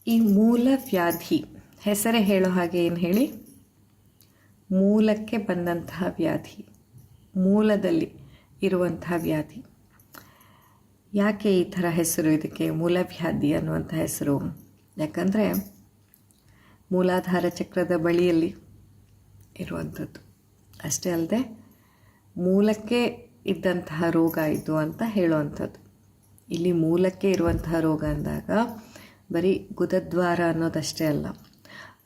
ಈ ಮೂಲವ್ಯಾಧಿ ಹೆಸರೇ ಹೇಳೋ ಹಾಗೆ ಏನು ಹೇಳಿ, ಮೂಲಕ್ಕೆ ಬಂದಂತಹ ವ್ಯಾಧಿ, ಮೂಲದಲ್ಲಿ ಇರುವಂತಹ ವ್ಯಾಧಿ. ಯಾಕೆ ಈ ಥರ ಹೆಸರು ಇದಕ್ಕೆ ಮೂಲವ್ಯಾಧಿ ಅನ್ನುವಂಥ ಹೆಸರು? ಯಾಕಂದರೆ ಮೂಲಾಧಾರ ಚಕ್ರದ ಬಳಿಯಲ್ಲಿ ಇರುವಂಥದ್ದು. ಅಷ್ಟೇ ಅಲ್ಲದೆ ಮೂಲಕ್ಕೆ ಇದ್ದಂತಹ ರೋಗ ಇದು ಅಂತ ಹೇಳುವಂಥದ್ದು. ಇಲ್ಲಿ ಮೂಲಕ್ಕೆ ಇರುವಂತಹ ರೋಗ ಅಂದಾಗ ಬರೀ ಗುದದ್ವಾರ ಅನ್ನೋದಷ್ಟೇ ಅಲ್ಲ,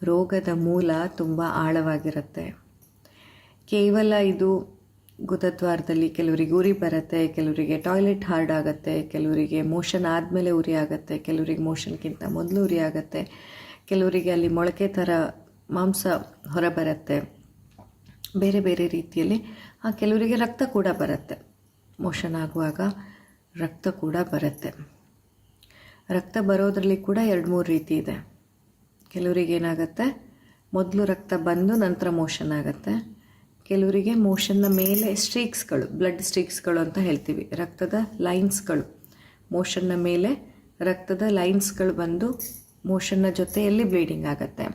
ರೋಗದ ಮೂಲ ತುಂಬ ಆಳವಾಗಿರುತ್ತೆ. ಕೇವಲ ಇದು ಗುದದ್ವಾರದಲ್ಲಿ ಕೆಲವರಿಗೆ ಉರಿ ಬರುತ್ತೆ, ಕೆಲವರಿಗೆ ಟಾಯ್ಲೆಟ್ ಹಾರ್ಡ್ ಆಗುತ್ತೆ, ಕೆಲವರಿಗೆ ಮೋಷನ್ ಆದಮೇಲೆ ಉರಿ ಆಗುತ್ತೆ, ಕೆಲವರಿಗೆ ಮೋಷನ್ಗಿಂತ ಮೊದಲು ಉರಿ ಆಗುತ್ತೆ, ಕೆಲವರಿಗೆ ಅಲ್ಲಿ ಮೊಳಕೆ ಥರ ಮಾಂಸ ಹೊರಬರುತ್ತೆ, ಬೇರೆ ಬೇರೆ ರೀತಿಯಲ್ಲಿ. ಕೆಲವರಿಗೆ ರಕ್ತ ಕೂಡ ಬರುತ್ತೆ, ಮೋಷನ್ ಆಗುವಾಗ ರಕ್ತ ಕೂಡ ಬರುತ್ತೆ. ರಕ್ತ ಬರೋದ್ರಲ್ಲಿ ಕೂಡ 2-3 ರೀತಿ ಇದೆ. ಕೆಲವರಿಗೆ ಏನಾಗುತ್ತೆ, ಮೊದಲು ರಕ್ತ ಬಂದು ನಂತರ ಮೋಷನ್ ಆಗುತ್ತೆ. ಕೆಲವರಿಗೆ ಮೋಷನ್ನ ಮೇಲೆ ಸ್ಟ್ರೀಕ್ಸ್ಗಳು, ಬ್ಲಡ್ ಸ್ಟ್ರೀಕ್ಸ್ಗಳು ಅಂತ ಹೇಳ್ತೀವಿ, ರಕ್ತದ ಲೈನ್ಸ್ಗಳು, ಮೋಷನ್ನ ಮೇಲೆ ರಕ್ತದ ಲೈನ್ಸ್ಗಳು ಬಂದು ಮೋಷನ್ನ ಜೊತೆಯಲ್ಲಿ ಬ್ಲೀಡಿಂಗ್ ಆಗುತ್ತೆ.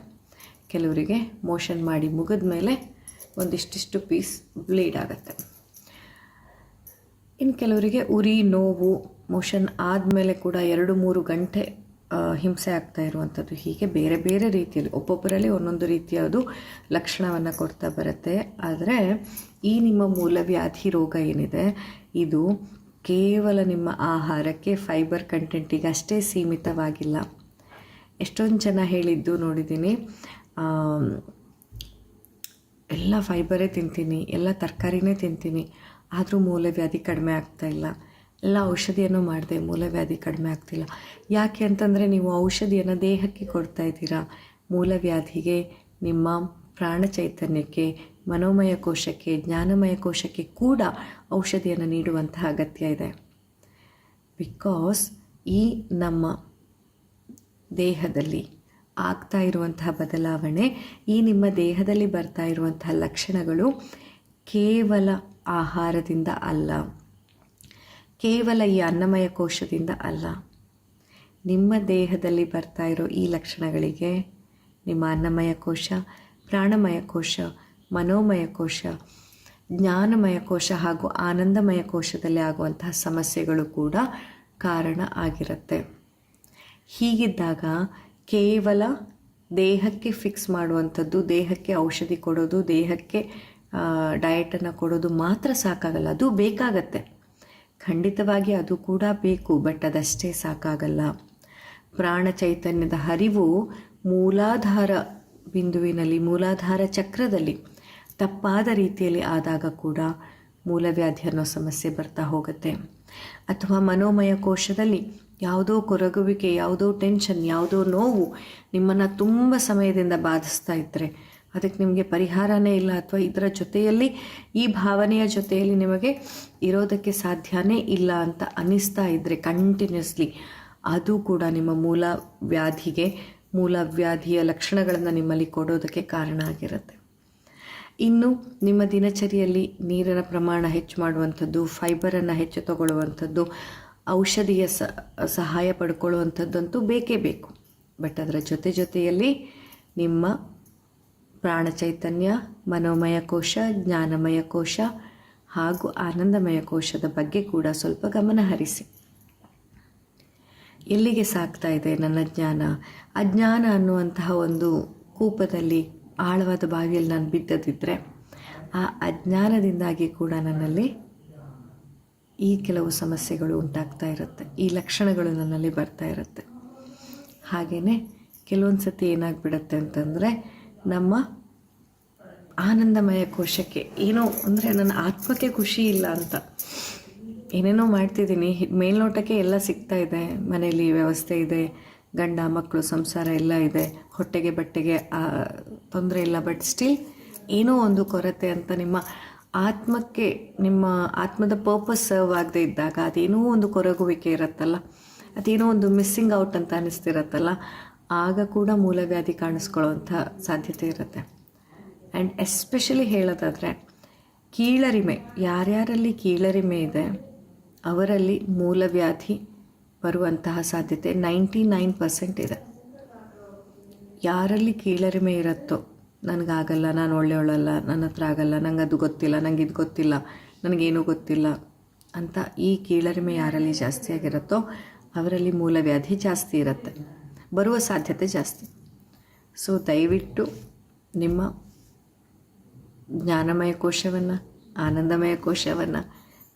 ಕೆಲವರಿಗೆ ಮೋಷನ್ ಮಾಡಿ ಮುಗಿದ ಮೇಲೆ ಒಂದಿಷ್ಟಿಷ್ಟು ಪೀಸ್ ಬ್ಲೀಡ್ ಆಗುತ್ತೆ. ಇನ್ನು ಕೆಲವರಿಗೆ ಉರಿ, ನೋವು, ಮೋಷನ್ ಆದಮೇಲೆ ಕೂಡ 2-3 ಗಂಟೆ ಹಿಂಸೆ ಆಗ್ತಾ ಇರುವಂಥದ್ದು. ಹೀಗೆ ಬೇರೆ ಬೇರೆ ರೀತಿಯಲ್ಲಿ ಒಬ್ಬೊಬ್ಬರಲ್ಲಿ ಒಂದೊಂದು ರೀತಿಯದು ಲಕ್ಷಣವನ್ನು ಕೊಡ್ತಾ ಬರುತ್ತೆ. ಆದರೆ ಈ ನಿಮ್ಮ ಮೂಲವ್ಯಾಧಿ ರೋಗ ಏನಿದೆ, ಇದು ಕೇವಲ ನಿಮ್ಮ ಆಹಾರಕ್ಕೆ, ಫೈಬರ್ ಕಂಟೆಂಟಿಗೆ ಅಷ್ಟೇ ಸೀಮಿತವಾಗಿಲ್ಲ. ಎಷ್ಟೊಂದು ಜನ ಹೇಳಿದ್ದು ನೋಡಿದ್ದೀನಿ, ಎಲ್ಲ ಫೈಬರೇ ತಿಂತೀನಿ, ಎಲ್ಲ ತರಕಾರಿನೇ ತಿಂತೀನಿ, ಆದರೂ ಮೂಲವ್ಯಾಧಿ ಕಡಿಮೆ ಆಗ್ತಾಯಿಲ್ಲ, ಎಲ್ಲ ಔಷಧಿಯನ್ನು ಮಾಡಿದೆ, ಮೂಲವ್ಯಾಧಿ ಕಡಿಮೆ ಆಗ್ತಿಲ್ಲ. ಯಾಕೆ ಅಂತಂದರೆ ನೀವು ಔಷಧಿಯನ್ನು ದೇಹಕ್ಕೆ ಕೊಡ್ತಾ ಇದ್ದೀರಾ. ಮೂಲವ್ಯಾಧಿಗೆ ನಿಮ್ಮ ಪ್ರಾಣ ಚೈತನ್ಯಕ್ಕೆ, ಮನೋಮಯ ಕೋಶಕ್ಕೆ, ಜ್ಞಾನಮಯ ಕೋಶಕ್ಕೆ ಕೂಡ ಔಷಧಿಯನ್ನು ನೀಡುವಂತಹ ಅಗತ್ಯ ಇದೆ. ಬಿಕಾಸ್ ಈ ನಮ್ಮ ದೇಹದಲ್ಲಿ ಆಗ್ತಾ ಇರುವಂತಹ ಬದಲಾವಣೆ, ಈ ನಿಮ್ಮ ದೇಹದಲ್ಲಿ ಬರ್ತಾ ಇರುವಂತಹ ಲಕ್ಷಣಗಳು ಕೇವಲ ಆಹಾರದಿಂದ ಅಲ್ಲ, ಕೇವಲ ಈ ಅನ್ನಮಯ ಕೋಶದಿಂದ ಅಲ್ಲ. ನಿಮ್ಮ ದೇಹದಲ್ಲಿ ಬರ್ತಾ ಇರೋ ಈ ಲಕ್ಷಣಗಳಿಗೆ ನಿಮ್ಮ ಅನ್ನಮಯ ಕೋಶ, ಪ್ರಾಣಮಯ ಕೋಶ, ಮನೋಮಯ ಕೋಶ, ಜ್ಞಾನಮಯ ಕೋಶ ಹಾಗೂ ಆನಂದಮಯ ಕೋಶದಲ್ಲಿ ಆಗುವಂತಹ ಸಮಸ್ಯೆಗಳು ಕೂಡ ಕಾರಣ ಆಗಿರುತ್ತೆ. ಹೀಗಿದ್ದಾಗ ಕೇವಲ ದೇಹಕ್ಕೆ ಫಿಕ್ಸ್ ಮಾಡುವಂಥದ್ದು, ದೇಹಕ್ಕೆ ಔಷಧಿ ಕೊಡೋದು, ದೇಹಕ್ಕೆ ಡಯಟನ್ನು ಕೊಡೋದು ಮಾತ್ರ ಸಾಕಾಗಲ್ಲ. ಅದು ಬೇಕಾಗತ್ತೆ, ಖಂಡಿತವಾಗಿ ಅದು ಕೂಡ ಬೇಕು, ಬಟ್ ಅದಷ್ಟೇ ಸಾಕಾಗಲ್ಲ. ಪ್ರಾಣ ಚೈತನ್ಯದ ಹರಿವು ಮೂಲಾಧಾರ ಬಿಂದುವಿನಲ್ಲಿ, ಮೂಲಾಧಾರ ಚಕ್ರದಲ್ಲಿ ತಪ್ಪಾದ ರೀತಿಯಲ್ಲಿ ಆದಾಗ ಕೂಡ ಮೂಲವ್ಯಾಧಿ ಅನ್ನೋ ಸಮಸ್ಯೆ ಬರ್ತಾ ಹೋಗುತ್ತೆ. ಅಥವಾ ಮನೋಮಯ ಕೋಶದಲ್ಲಿ ಯಾವುದೋ ಕೊರಗುವಿಕೆ, ಯಾವುದೋ ಟೆನ್ಷನ್, ಯಾವುದೋ ನೋವು ನಿಮ್ಮನ್ನು ತುಂಬ ಸಮಯದಿಂದ ಬಾಧಿಸ್ತಾ ಇದ್ದರೆ ಅದಕ್ಕೆ ನಿಮಗೆ ಪರಿಹಾರನೇ ಇಲ್ಲ, ಅಥವಾ ಇದರ ಜೊತೆಯಲ್ಲಿ ಈ ಭಾವನೆಯ ಜೊತೆಯಲ್ಲಿ ನಿಮಗೆ ಇರೋದಕ್ಕೆ ಸಾಧ್ಯನೇ ಇಲ್ಲ ಅಂತ ಅನ್ನಿಸ್ತಾ ಇದ್ದರೆ ಕಂಟಿನ್ಯೂಸ್ಲಿ, ಅದು ಕೂಡ ನಿಮ್ಮ ಮೂಲವ್ಯಾಧಿಗೆ, ಮೂಲವ್ಯಾಧಿಯ ಲಕ್ಷಣಗಳನ್ನು ನಿಮ್ಮಲ್ಲಿ ಕೊಡೋದಕ್ಕೆ ಕಾರಣ ಆಗಿರುತ್ತೆ. ಇನ್ನು ನಿಮ್ಮ ದಿನಚರಿಯಲ್ಲಿ ನೀರಿನ ಪ್ರಮಾಣ ಹೆಚ್ಚು ಮಾಡುವಂಥದ್ದು, ಫೈಬರನ್ನು ಹೆಚ್ಚು ತಗೊಳ್ಳುವಂಥದ್ದು, ಔಷಧಿಯ ಸಹಾಯ ಪಡ್ಕೊಳ್ಳುವಂಥದ್ದಂತೂ ಬೇಕೇ ಬೇಕು. ಬಟ್ ಅದರ ಜೊತೆಯಲ್ಲಿ ನಿಮ್ಮ ಪ್ರಾಣ ಚೈತನ್ಯ, ಮನೋಮಯ ಕೋಶ, ಜ್ಞಾನಮಯ ಕೋಶ ಹಾಗೂ ಆನಂದಮಯ ಕೋಶದ ಬಗ್ಗೆ ಕೂಡ ಸ್ವಲ್ಪ ಗಮನ ಹರಿಸಿ. ಎಲ್ಲಿಗೆ ಸಾಗ್ತಾ ಇದೆ ನನ್ನ ಜ್ಞಾನ? ಅಜ್ಞಾನ ಅನ್ನುವಂತಹ ಒಂದು ಕೂಪದಲ್ಲಿ, ಆಳವಾದ ಬಾವಿಯಲ್ಲಿ ನಾನು ಬಿದ್ದದಿದ್ದರೆ ಆ ಅಜ್ಞಾನದಿಂದಾಗಿ ಕೂಡ ನನ್ನಲ್ಲಿ ಈ ಕೆಲವು ಸಮಸ್ಯೆಗಳು ಉಂಟಾಗ್ತಾ ಇರುತ್ತೆ, ಈ ಲಕ್ಷಣಗಳು ನನ್ನಲ್ಲಿ ಬರ್ತಾ ಇರುತ್ತೆ. ಹಾಗೆಯೇ ಕೆಲವೊಂದು ಸತಿ ಏನಾಗ್ಬಿಡುತ್ತೆ ಅಂತಂದರೆ, ನಮ್ಮ ಆನಂದಮಯ ಕೋಶಕ್ಕೆ ಏನೋ ಅಂದರೆ ನನ್ನ ಆತ್ಮಕ್ಕೆ ಖುಷಿ ಇಲ್ಲ ಅಂತ ಏನೇನೋ ಮಾಡ್ತಿದ್ದೀನಿ, ಮೇಲ್ನೋಟಕ್ಕೆ ಎಲ್ಲ ಸಿಗ್ತಾ ಇದೆ, ಮನೆಯಲ್ಲಿ ವ್ಯವಸ್ಥೆ ಇದೆ, ಗಂಡ ಮಕ್ಕಳು ಸಂಸಾರ ಎಲ್ಲ ಇದೆ, ಹೊಟ್ಟೆಗೆ ಬಟ್ಟೆಗೆ ತೊಂದರೆ ಇಲ್ಲ, ಬಟ್ ಸ್ಟಿಲ್ ಏನೋ ಒಂದು ಕೊರತೆ ಅಂತ ನಿಮ್ಮ ಆತ್ಮಕ್ಕೆ, ನಿಮ್ಮ ಆತ್ಮದ ಪರ್ಪಸ್ ಸರ್ವ್ ಆಗದೆ ಇದ್ದಾಗ ಅದೇನೋ ಒಂದು ಕೊರಗುವಿಕೆ ಇರುತ್ತಲ್ಲ, ಅದೇನೋ ಒಂದು ಮಿಸ್ಸಿಂಗ್ ಔಟ್ ಅಂತ ಅನ್ನಿಸ್ತಿರತ್ತಲ್ಲ, ಆಗ ಕೂಡ ಮೂಲವ್ಯಾಧಿ ಕಾಣಿಸ್ಕೊಳ್ಳೋವಂಥ ಸಾಧ್ಯತೆ ಇರುತ್ತೆ. ಆ್ಯಂಡ್ ಎಸ್ಪೆಷಲಿ ಹೇಳೋದಾದರೆ ಕೀಳರಿಮೆ, ಯಾರ್ಯಾರಲ್ಲಿ ಕೀಳರಿಮೆ ಇದೆ ಅವರಲ್ಲಿ ಮೂಲವ್ಯಾಧಿ ಬರುವಂತಹ ಸಾಧ್ಯತೆ 99% ಇದೆ. ಯಾರಲ್ಲಿ ಕೀಳರಿಮೆ ಇರುತ್ತೋ, ನನಗಾಗಲ್ಲ, ನಾನು ಒಳ್ಳೆಯವಳಲ್ಲ, ನನ್ನ ಹತ್ರ ಆಗಲ್ಲ, ನಂಗೆ ಅದು ಗೊತ್ತಿಲ್ಲ, ನಂಗೆ ಇದು ಗೊತ್ತಿಲ್ಲ, ನನಗೇನೂ ಗೊತ್ತಿಲ್ಲ ಅಂತ ಈ ಕೀಳರಿಮೆ ಯಾರಲ್ಲಿ ಜಾಸ್ತಿ ಆಗಿರುತ್ತೋ ಅವರಲ್ಲಿ ಮೂಲವ್ಯಾಧಿ ಜಾಸ್ತಿ ಇರುತ್ತೆ, ಬರುವ ಸಾಧ್ಯತೆ ಜಾಸ್ತಿ. ಸೊ ದಯವಿಟ್ಟು ನಿಮ್ಮ ಜ್ಞಾನಮಯ ಕೋಶವನ್ನು, ಆನಂದಮಯ ಕೋಶವನ್ನು,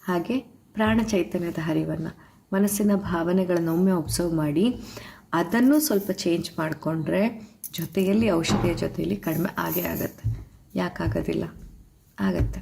ಹಾಗೆ ಪ್ರಾಣ ಚೈತನ್ಯದ ಹರಿವನ್ನು, ಮನಸ್ಸಿನ ಭಾವನೆಗಳನ್ನು ಒಮ್ಮೆ ಒಬ್ಸರ್ವ್ ಮಾಡಿ ಅದನ್ನು ಸ್ವಲ್ಪ ಚೇಂಜ್ ಮಾಡಿಕೊಂಡ್ರೆ ಜೊತೆಯಲ್ಲಿ ಔಷಧಿಯ ಜೊತೆಯಲ್ಲಿ ಕಡಿಮೆ ಆಗೇ ಆಗುತ್ತೆ. ಯಾಕಾಗೋದಿಲ್ಲ? ಆಗತ್ತೆ.